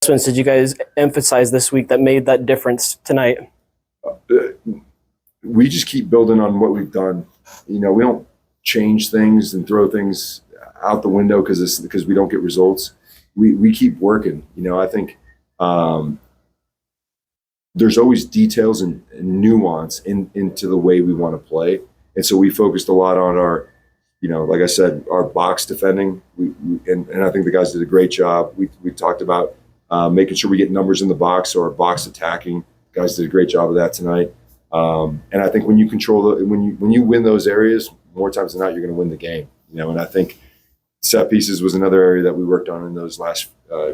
Did you guys emphasize this week that made that difference tonight? We just keep building on what we've done. We don't change things and throw things out the window because we don't get results. We keep working. I think there's always details and nuance into the way we want to play, and so we focused a lot on our, like I said, our box defending. And I think the guys did a great job. We talked about making sure we get numbers in the box, so our box attacking guys did a great job of that tonight. And I think when you control when you win those areas, more times than not, you're going to win the game. And I think set pieces was another area that we worked on in those last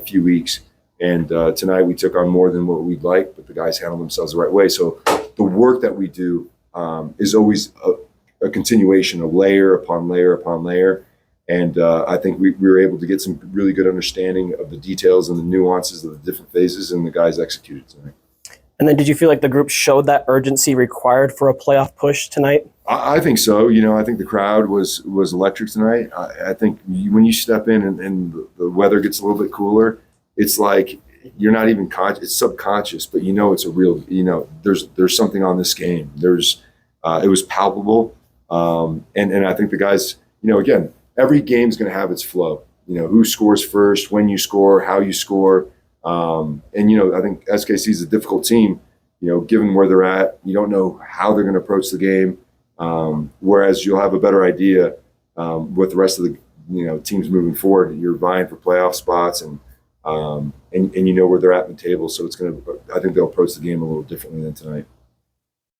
few weeks. And tonight we took on more than what we'd like, but the guys handled themselves the right way. So the work that we do is always a continuation of layer upon layer upon layer. And I think we were able to get some really good understanding of the details and the nuances of the different phases, and the guys executed tonight. And then did you feel like the group showed that urgency required for a playoff push tonight? I think so. I think the crowd was electric tonight. I think when you step in and the weather gets a little bit cooler, it's like you're not even conscious. It's subconscious, but it's a real, there's something on this game. It was palpable. And I think the guys, again, every game's going to have its flow. Who scores first, when you score, how you score. And I think SKC is a difficult team, given where they're at. You don't know how they're going to approach the game. Whereas you'll have a better idea with the rest of the teams moving forward. You're vying for playoff spots and you know where they're at in the table. So I think they'll approach the game a little differently than tonight.